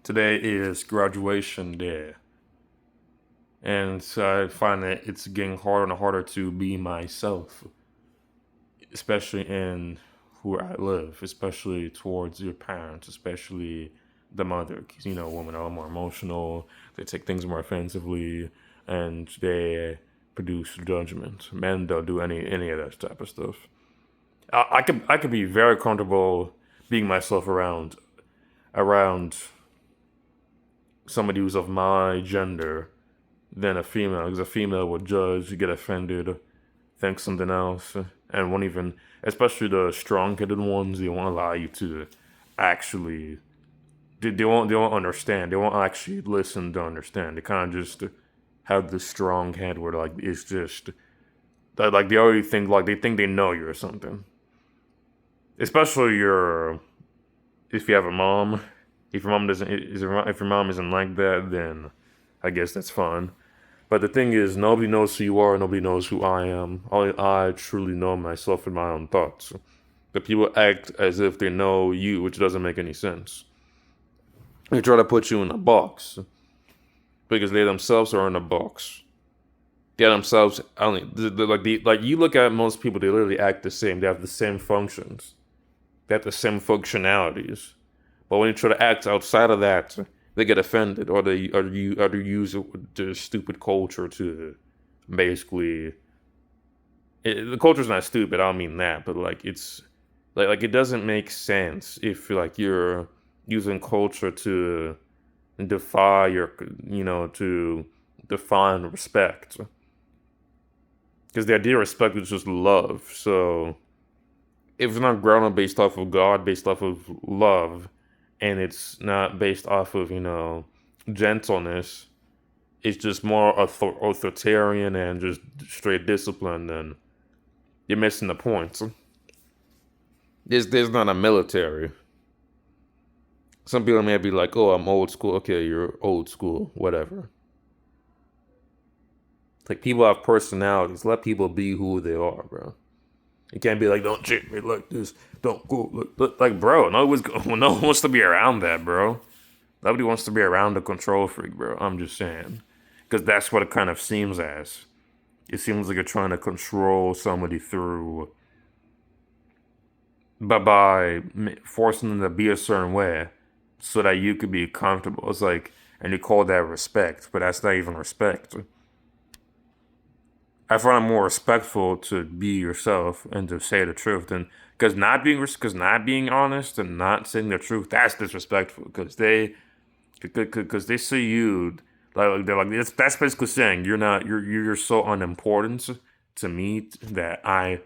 Today is graduation day, and so I find that it's getting harder and harder to be myself, especially in where I live, especially towards your parents, especially the mother. Because, women are more emotional, they take things more offensively, and they produce judgment. Men don't do any of that type of stuff. I could be very comfortable being myself around somebody who's of my gender than a female, because a female would judge, get offended, think something else, and won't even, especially the strong-headed ones, they won't allow you to actually, they won't understand, they won't actually listen to understand. They kind of just have this strong head where like it's just like they already think like they think they know you or something. Especially if you have a mom. If your mom doesn't, if your mom isn't like that, then I guess that's fine. But the thing is, nobody knows who you are. Nobody knows who I am. Only I truly know myself and my own thoughts. But people act as if they know you, which doesn't make any sense. They try to put you in a box because they themselves are in a box. They themselves only like you look at most people. They literally act the same. They have the same functions. They have the same functionalities. But when you try to act outside of that, they get offended, or they use the stupid culture to basically. The culture's not stupid. I don't mean that, but like it's like it doesn't make sense if you're using culture to defy your to define respect, because the idea of respect is just love. So if it's not grounded based off of God, based off of love, and it's not based off of gentleness, it's just more authoritarian and just straight discipline, then you're missing the point. There's not a military. Some people may be like, oh, I'm old school. Okay, you're old school, whatever. Like, people have personalities. Let people be who they are, bro. You can't be like, don't treat me like this. Don't go like bro. No one wants to be around that, bro. Nobody wants to be around a control freak, bro. I'm just saying, because that's what it kind of seems as. It seems like you're trying to control somebody through, but by forcing them to be a certain way, so that you could be comfortable. It's like, and you call that respect, but that's not even respect. I find it more respectful to be yourself and to say the truth, and because not being honest and not saying the truth, that's disrespectful. Because they see you like they're like that's basically saying you're so unimportant to me that I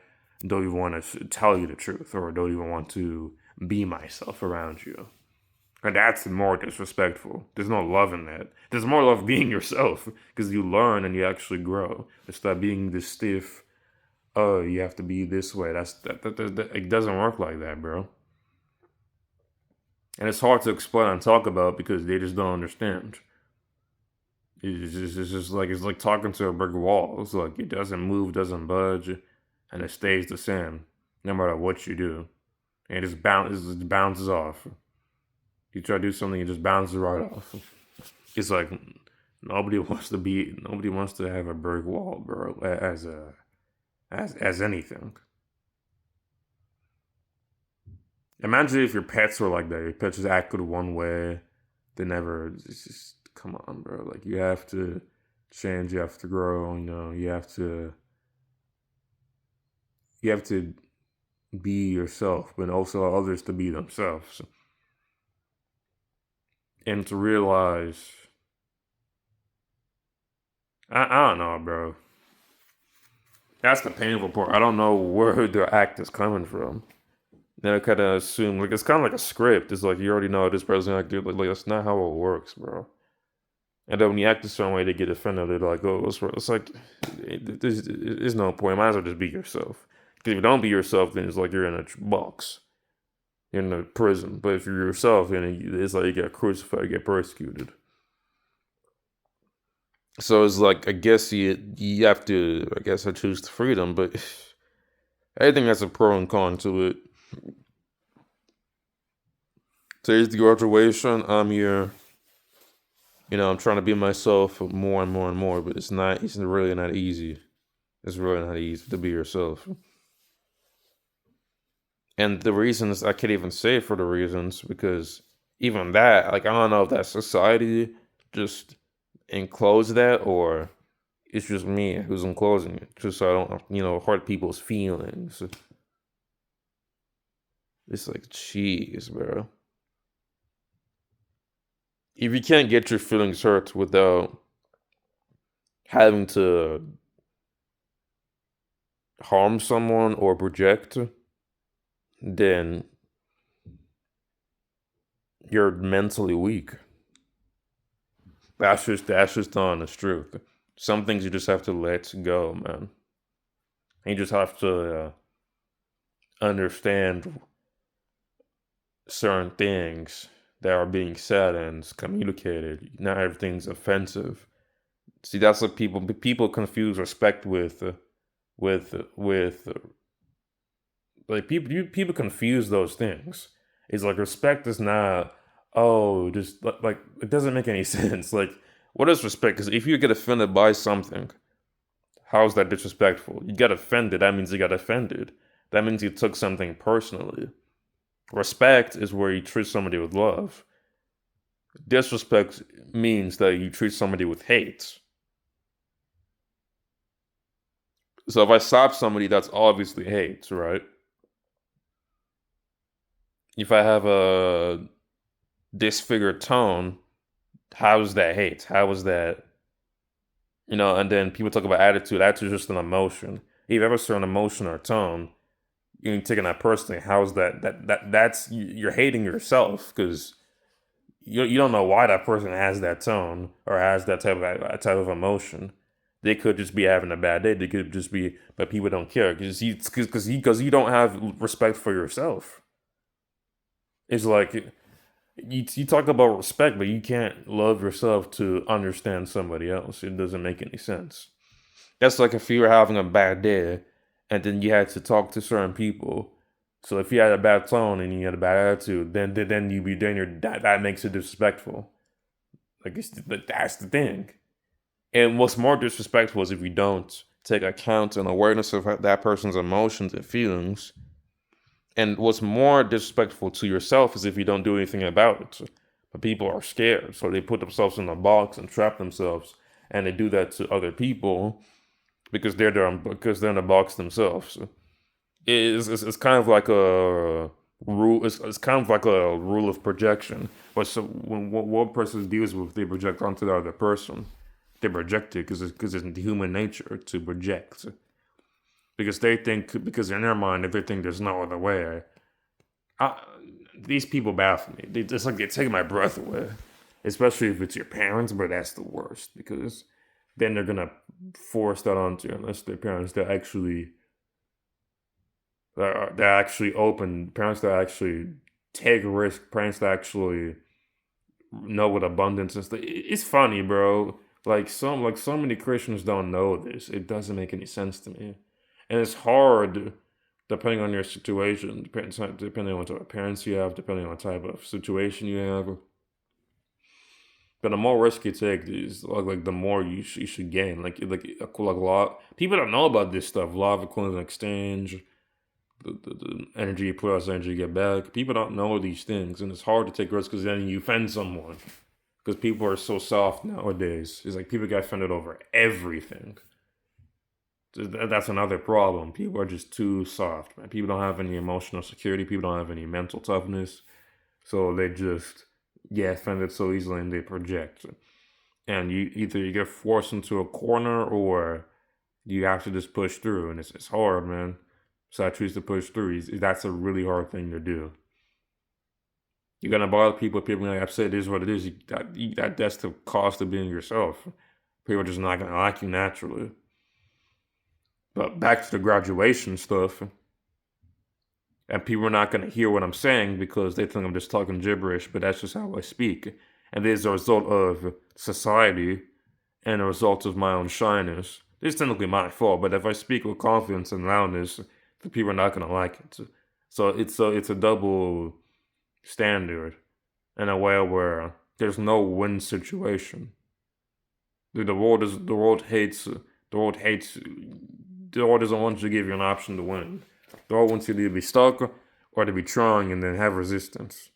don't even want to tell you the truth, or don't even want to be myself around you. And that's more disrespectful. There's no love in that. There's more love being yourself, because you learn and you actually grow. Instead of being this stiff, oh, you have to be this way. It doesn't work like that, bro. And it's hard to explain and talk about because they just don't understand. It's like talking to a brick wall. It's like it doesn't move, doesn't budge, and it stays the same no matter what you do. And it just bounces off. You try to do something, it just bounces right off. It's like nobody wants to have a brick wall, bro, as anything. Imagine if your pets were like that. Your pets just acted one way. They never. It's just come on, bro. Like, you have to change. You have to grow. You have to be yourself, but also allow others to be themselves, and to realize. I don't know, bro. That's the painful part. I don't know where the act is coming from. Then I kind of assume, like, it's kind of like a script. It's like you already know this person acted. Like that's not how it works, bro. And then when you act a certain way, they get offended. They're like, oh, what's wrong? It's like, there's no point. Might as well just be yourself. Because if you don't be yourself, then it's like you're in a box. You're in a prison. But if you're yourself, then it's like you get crucified, you get persecuted. So it's like, I guess you have to, I guess I choose the freedom, but everything has a pro and con to it. Today's the graduation. I'm here. I'm trying to be myself more and more and more, but it's not. It's really not easy. It's really not easy to be yourself. And the reasons I can't even say for the reasons because even that, like I don't know if that society just enclosed that or it's just me who's enclosing it, just so I don't, hurt people's feelings. It's like, jeez, bro. If you can't get your feelings hurt without having to harm someone or project, then you're mentally weak. That's just the honest truth. Some things you just have to let go, man. You just have to understand certain things that are being said and communicated. Not everything's offensive. See, that's what people confuse respect with like people confuse those things. It's like respect is not just like it doesn't make any sense. Like what is respect? Because if you get offended by something, how's that disrespectful? You got offended. That means you got offended. That means you took something personally. Respect is where you treat somebody with love. Disrespect means that you treat somebody with hate. So if I stop somebody, that's obviously hate, right? If I have a disfigured tone, how's that hate? How is that? And then people talk about attitude. Attitude is just an emotion. If you have a certain emotion or tone, you're taking that personally. How's that? That's you're hating yourself because you don't know why that person has that tone or has that type of emotion. They could just be having a bad day. They could just be, but people don't care because you don't have respect for yourself. It's like you talk about respect, but you can't love yourself to understand somebody else. It doesn't make any sense. That's like if you were having a bad day, and then you had to talk to certain people. So if you had a bad tone and you had a bad attitude, then you be then you're that makes it disrespectful. That's the thing. And what's more disrespectful is if you don't take account and awareness of that person's emotions and feelings. And what's more disrespectful to yourself is if you don't do anything about it. But people are scared, so they put themselves in a box and trap themselves, and they do that to other people because they're in a box themselves. It's kind of like a rule. It's kind of like a rule of projection. But so when one person deals with, they project onto the other person. They project it because it's human nature to project. Because they think, because in their mind, if they think there's no other way, I, these people baffle me. It's like they take my breath away, especially if it's your parents. But that's the worst because then they're gonna force that onto you unless their parents that actually open, parents that actually take a risk, parents that actually know what abundance is. It's funny, bro. So many Christians don't know this. It doesn't make any sense to me, and it's hard depending on your situation, depending on what type of parents you have, depending on what type of situation you have. But the more risk you take, is like the more you should gain. Like a lot people don't know about this stuff. Law of equivalent exchange, the energy you put out, energy you get back. People don't know these things, and it's hard to take risks because then you offend someone. Because people are so soft nowadays. It's like people get offended over everything. That's another problem. People are just too soft, man. People don't have any emotional security. People don't have any mental toughness. So they just get offended so easily and they project. And you get forced into a corner or you have to just push through. And it's hard, man. So I choose to push through. That's a really hard thing to do. You're gonna bother people. People are like, I've said this is what it is. That's the cost of being yourself. People are just not gonna like you naturally. But back to the graduation stuff, and people are not gonna hear what I'm saying because they think I'm just talking gibberish. But that's just how I speak, and this is a result of society and a result of my own shyness. It's technically my fault, but if I speak with confidence and loudness, the people are not gonna like it. So it's a double standard in a way where There's no win situation. The world doesn't want you to give you an option to win. The world wants you to either be stuck or to be trying and then have resistance.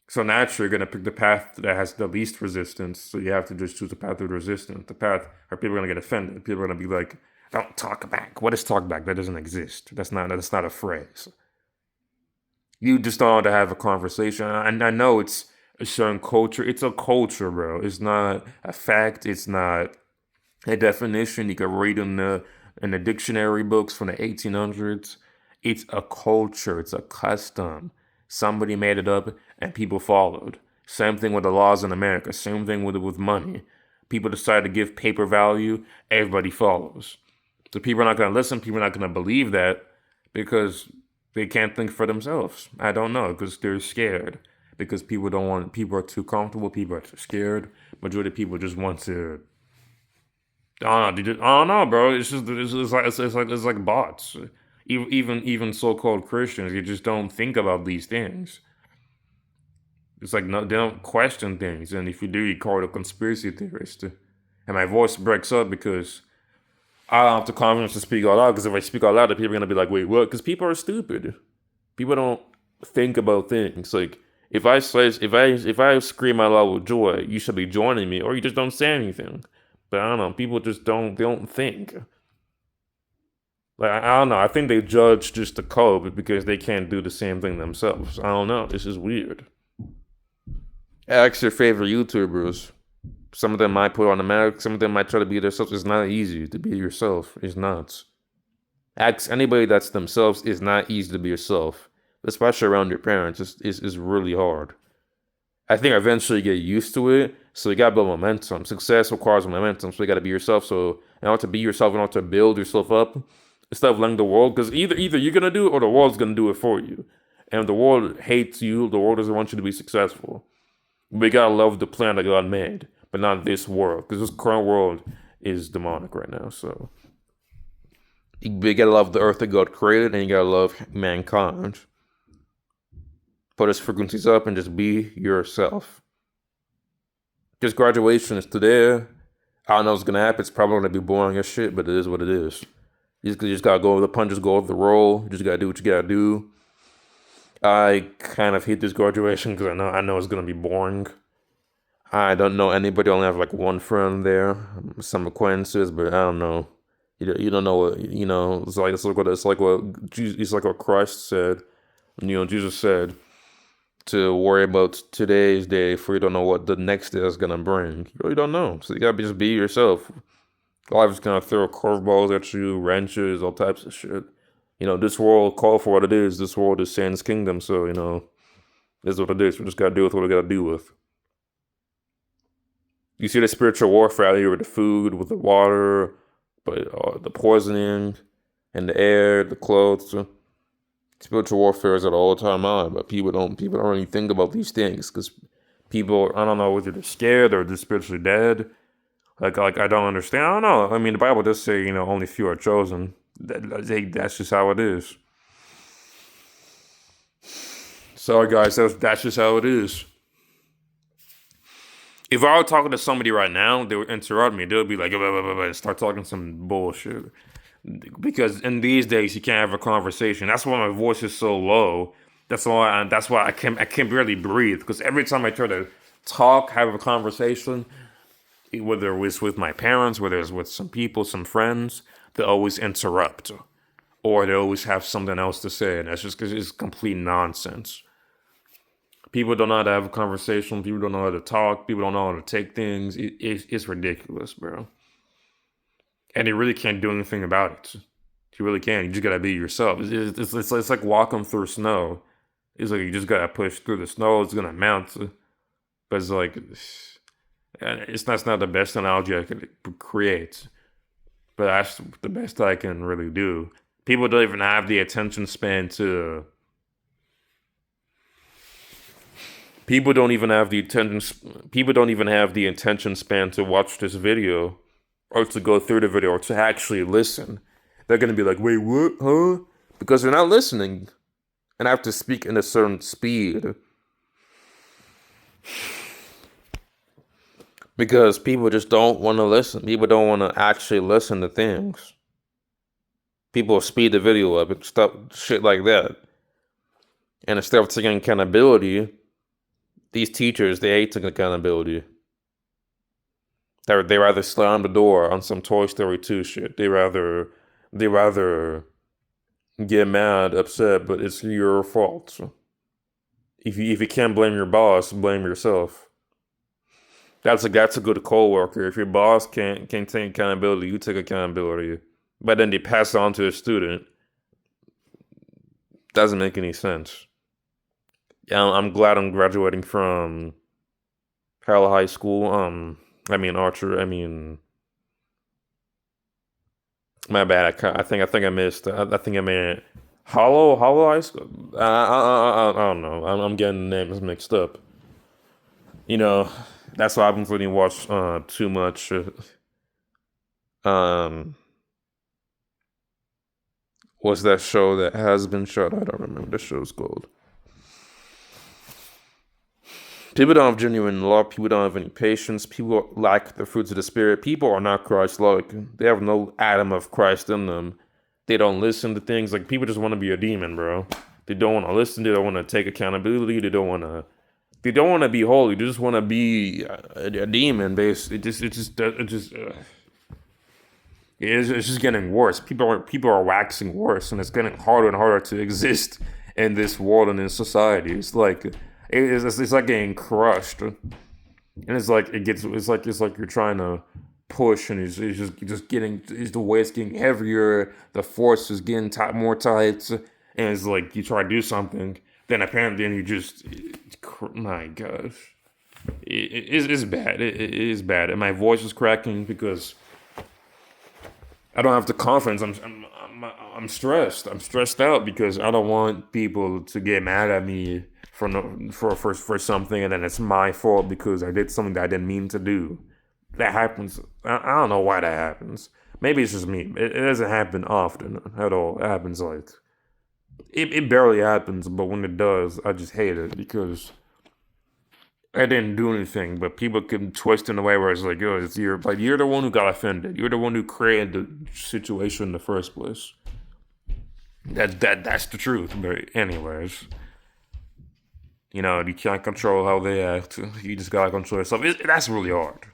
So naturally, you're gonna pick the path that has the least resistance. So you have to just choose the path of resistance. The path where people are gonna get offended. People are gonna be like, "Don't talk back." What is talk back? That doesn't exist. That's not a phrase. You just don't want to have a conversation. And I know it's a certain culture. It's a culture, bro. It's not a fact. It's not a definition you can read in the dictionary books from the 1800s. It's a culture. It's a custom. Somebody made it up and people followed. Same thing with the laws in America. Same thing with money. People decide to give paper value. Everybody follows. So people are not going to listen. People are not going to believe that because they can't think for themselves. I don't know, because they're scared. Because people are too comfortable. People are too scared. Majority of people just want to. I don't know, bro. It's like bots. Even so-called Christians, you just don't think about these things. It's like no, they don't question things, and if you do, you call it a conspiracy theorist. And my voice breaks up because I don't have the confidence to speak out loud. Because if I speak out loud, the people are gonna be like, "Wait, what?" Because people are stupid. People don't think about things. Like if I scream out loud with joy, you should be joining me, or you just don't say anything. But I don't know. People just don't think. Like I don't know. I think they judge just the code because they can't do the same thing themselves. I don't know. This is weird. Ask your favorite YouTubers. Some of them might put on the mask. Some of them might try to be themselves. It's not easy to be yourself. It's not. Ask anybody that's themselves. It's not easy to be yourself, especially around your parents. It's really hard. I think eventually you get used to it. So you gotta build momentum. Success requires momentum. So you gotta be yourself. So in order to be yourself, in order to build yourself up, instead of letting the world, because either you're gonna do it or the world's gonna do it for you. And if the world hates you, the world doesn't want you to be successful. We gotta love the plan that God made, but not this world, because this current world is demonic right now. So you gotta love the earth that God created, and you gotta love mankind. Put his frequencies up and just be yourself. Just graduation is today. I don't know what's gonna happen. It's probably gonna be boring as shit, but it is what it is. You just gotta go over the punches, go over the roll. You just gotta do what you gotta do. I kind of hate this graduation because I know it's gonna be boring. I don't know anybody. I only have like one friend there, some acquaintances, but I don't know. You don't know what you know. It's like what Christ said. Jesus said to worry about today's day, for you don't know what the next day is gonna bring. You really don't know. So you gotta just be yourself. Life is gonna throw curveballs at you, wrenches, all types of shit. This world call for what it is. This world is Satan's kingdom, so this is what it is. We just gotta deal with what we gotta deal with. You see the spiritual warfare out here with the food, with the water, but the poisoning, and the air, the clothes. Spiritual warfare is at all time on, but people don't really think about these things because people, I don't know, whether they're scared or they're spiritually dead. Like I don't understand. I don't know. I mean, the Bible does say only few are chosen. That's just how it is. Sorry, guys. That's just how it is. If I were talking to somebody right now, they would interrupt me. They would be like, blah, blah, blah, blah, and start talking some bullshit. Because in these days, you can't have a conversation. That's why my voice is so low. That's why I can't barely breathe. Because every time I try to talk, have a conversation, whether it's with my parents, whether it's with some people, some friends, they always interrupt. Or they always have something else to say. And that's just because it's complete nonsense. People don't know how to have a conversation. People don't know how to talk. People don't know how to take things. It's ridiculous, bro. And you really can't do anything about it. You really can't. You just gotta be yourself. It's like walking through snow. It's like you just gotta push through the snow. It's gonna melt. But it's like, that's not the best analogy I could create. But that's the best I can really do. People don't even have the attention span to. People don't even have the attention span to watch this video, or to go through the video, or to actually listen. They're gonna be like, "Wait, what? Huh?" Because they're not listening, and I have to speak in a certain speed. Because people just don't want to listen. People don't want to actually listen to things. People speed the video up and stuff, shit like that. And instead of taking accountability, these teachers, they hate taking accountability. They rather slam the door on some Toy Story 2 shit. They rather get mad, upset, but it's your fault. So if you can't blame your boss, blame yourself. That's a good coworker. If your boss can't take accountability, you take accountability. But then they pass it on to a student. Doesn't make any sense. Yeah, I'm glad I'm graduating from Hell High School. Archer. My bad. I think I missed. I think I meant Hollow High School. I don't know. I'm getting the names mixed up. You know, that's why I've been really watch too much. Um, what's that show that has been shot? I don't remember the show's called. People don't have genuine love. People don't have any patience. People lack the fruits of the Spirit. People are not Christ-like. They have no atom of Christ in them. They don't listen to things. Like, people just want to be a demon, bro. They don't want to listen. They don't want to take accountability. They don't want to be holy. They just want to be a demon. Basically, it's just getting worse. People are waxing worse, and it's getting harder and harder to exist in this world and in society. It's like it's like getting crushed, and it's like you're trying to push, and it's just getting, it's the way it's getting heavier. The force is getting more tight, and it's like you try to do something, then apparently you just, my gosh, it's bad. It is bad, and my voice is cracking because I don't have the confidence. I'm stressed. I'm stressed out because I don't want people to get mad at me for something, and then it's my fault because I did something that I didn't mean to do. That happens. I don't know why that happens. Maybe it's just me. It doesn't happen often at all. It happens like it barely happens, but when it does, I just hate it because I didn't do anything, but people can twist in a way where it's like, yo, you're the one who got offended. You're the one who created the situation in the first place. That's the truth. But anyways, you can't control how they act. You just gotta control yourself. That's really hard.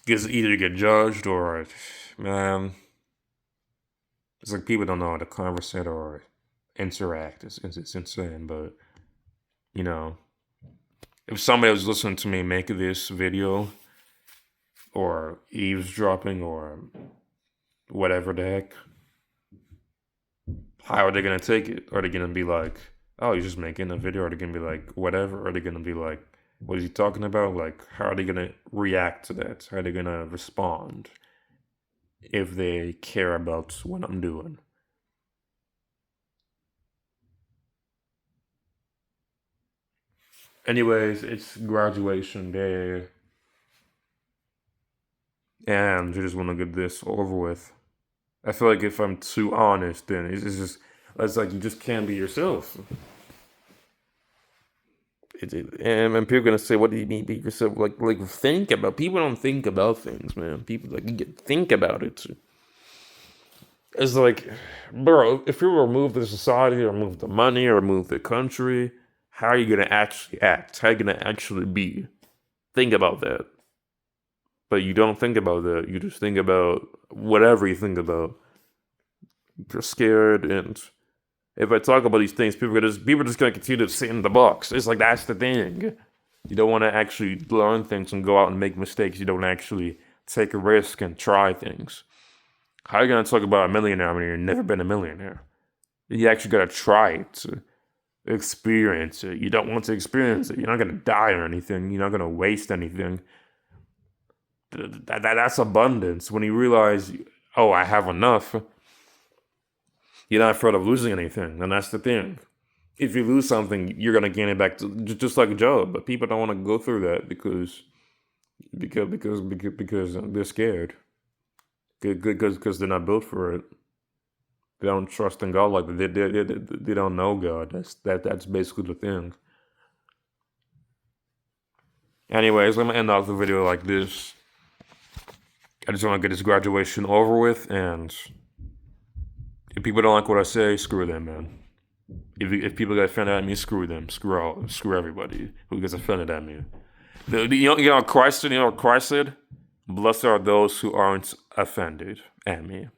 Because either you get judged or, man, it's like people don't know how to conversate or interact. It's insane, but you know, if somebody was listening to me make this video or eavesdropping or whatever the heck, how are they gonna take it? Are they gonna be like, oh, he's just making a video? Are they gonna be like, whatever? Are they gonna be like, what is he talking about? Like, how are they gonna react to that? How are they gonna respond if they care about what I'm doing? Anyways, it's graduation day, and I just want to get this over with. I feel like if I'm too honest, then it's like you just can't be yourself. And people are gonna say, "What do you mean be yourself?" Like think about. People don't think about things, man. People think about it. It's like, bro, if you remove the society, or remove the money, or remove the country, how are you gonna actually act? How are you gonna actually be? Think about that. But you don't think about that. You just think about whatever you think about. You're scared, and if I talk about these things, people are just gonna continue to sit in the box. It's like that's the thing. You don't want to actually learn things and go out and make mistakes. You don't actually take a risk and try things. How are you gonna talk about a millionaire when you've never been a millionaire? You actually gotta try it, to experience it. You don't want to experience it. You're not gonna die or anything. You're not gonna waste anything. That's abundance. When you realize, oh, I have enough, you're not afraid of losing anything, and that's the thing. If you lose something, you're gonna gain it back, just like Job. But people don't want to go through that because they're scared. Because they're not built for it. They don't trust in God like that. They don't know God. That's basically the thing. Anyways, let me end off the video like this. I just want to get this graduation over with, and if people don't like what I say, screw them, man. If people get offended at me, screw them. Screw everybody who gets offended at me. You know what Christ said? Blessed are those who aren't offended at me.